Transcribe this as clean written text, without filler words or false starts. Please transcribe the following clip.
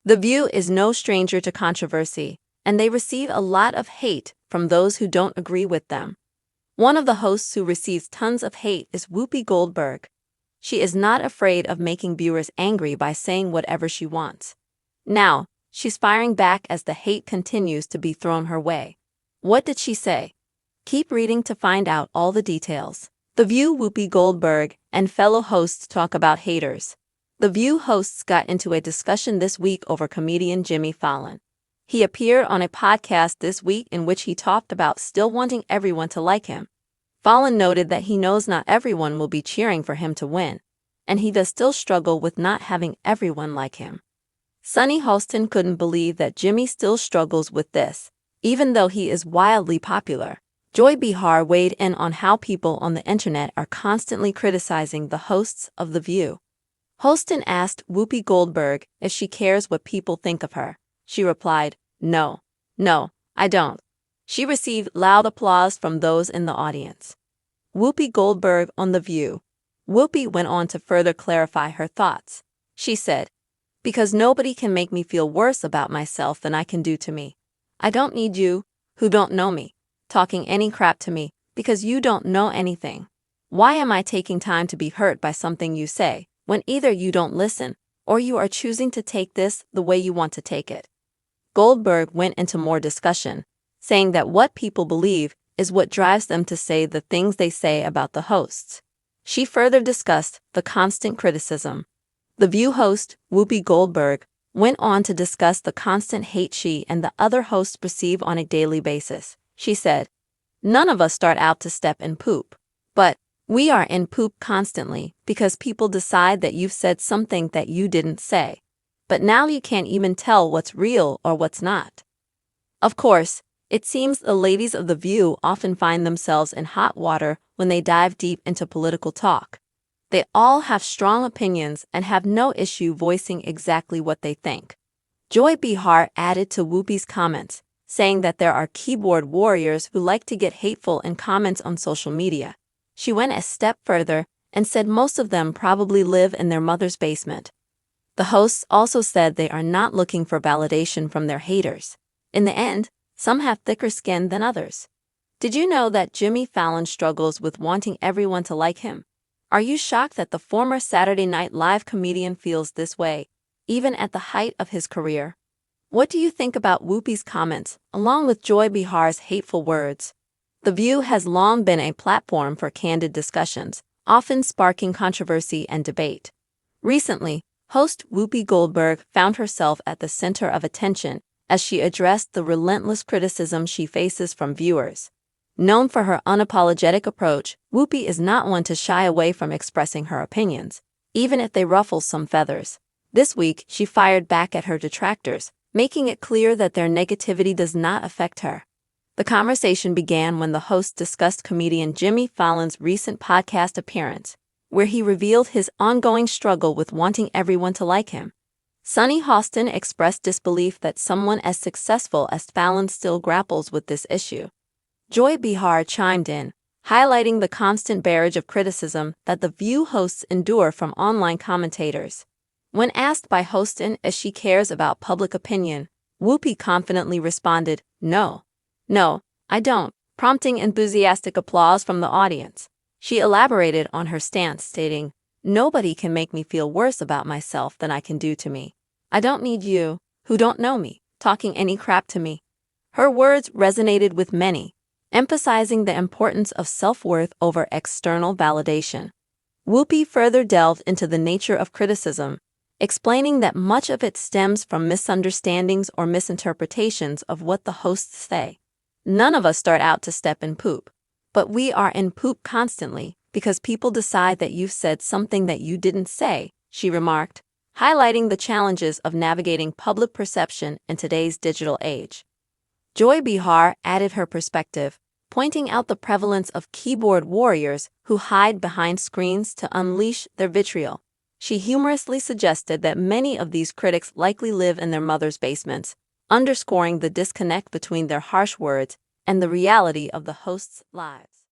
The View is no stranger to controversy, and they receive a lot of hate from those who don't agree with them. One of the hosts who receives tons of hate is Whoopi Goldberg. She is not afraid of making viewers angry by saying whatever she wants. Now, she's firing back as the hate continues to be thrown her way. What did she say? Keep reading to find out all the details. The View Whoopi Goldberg and fellow hosts talk about haters. The View hosts got into a discussion this week over comedian Jimmy Fallon. He appeared on a podcast this week in which he talked about still wanting everyone to like him. Fallon noted that he knows not everyone will be cheering for him to win, and he does still struggle with not having everyone like him. Sunny Hostin couldn't believe that Jimmy still struggles with this, even though he is wildly popular. Joy Behar weighed in on how people on the internet are constantly criticizing the hosts of The View. Hostin asked Whoopi Goldberg if she cares what people think of her. She replied, No, I don't. She received loud applause from those in the audience. Whoopi Goldberg on The View. Whoopi went on to further clarify her thoughts. She said, Because nobody can make me feel worse about myself than I can do to me. I don't need you, who don't know me, talking any crap to me, because you don't know anything. Why am I taking time to be hurt by something you say, when either you don't listen, or you are choosing to take this the way you want to take it? Goldberg went into more discussion, saying that what people believe is what drives them to say the things they say about the hosts. She further discussed the constant criticism. The View host, Whoopi Goldberg, went on to discuss the constant hate she and the other hosts receive on a daily basis. She said, None of us start out to step in poop, but we are in poop constantly because people decide that you've said something that you didn't say. But now you can't even tell what's real or what's not. Of course, it seems the ladies of The View often find themselves in hot water when they dive deep into political talk. They all have strong opinions and have no issue voicing exactly what they think. Joy Behar added to Whoopi's comments, saying that there are keyboard warriors who like to get hateful in comments on social media. She went a step further and said most of them probably live in their mother's basement. The hosts also said they are not looking for validation from their haters. In the end, some have thicker skin than others. Did you know that Jimmy Fallon struggles with wanting everyone to like him? Are you shocked that the former Saturday Night Live comedian feels this way, even at the height of his career? What do you think about Whoopi's comments, along with Joy Behar's hateful words? The View has long been a platform for candid discussions, often sparking controversy and debate. Recently, host Whoopi Goldberg found herself at the center of attention as she addressed the relentless criticism she faces from viewers. Known for her unapologetic approach, Whoopi is not one to shy away from expressing her opinions, even if they ruffle some feathers. This week, she fired back at her detractors, making it clear that their negativity does not affect her. The conversation began when the host discussed comedian Jimmy Fallon's recent podcast appearance, where he revealed his ongoing struggle with wanting everyone to like him. Sunny Hostin expressed disbelief that someone as successful as Fallon still grapples with this issue. Joy Behar chimed in, highlighting the constant barrage of criticism that The View hosts endure from online commentators. When asked by Hostin if she cares about public opinion, Whoopi confidently responded, No, I don't, prompting enthusiastic applause from the audience. She elaborated on her stance, stating, Nobody can make me feel worse about myself than I can do to me. I don't need you, who don't know me, talking any crap to me. Her words resonated with many, emphasizing the importance of self-worth over external validation. Whoopi further delved into the nature of criticism, explaining that much of it stems from misunderstandings or misinterpretations of what the hosts say. None of us start out to step in poop, but we are in poop constantly because people decide that you've said something that you didn't say, she remarked, highlighting the challenges of navigating public perception in today's digital age. Joy Behar added her perspective, pointing out the prevalence of keyboard warriors who hide behind screens to unleash their vitriol. She humorously suggested that many of these critics likely live in their mother's basements, underscoring the disconnect between their harsh words and the reality of the hosts' lives.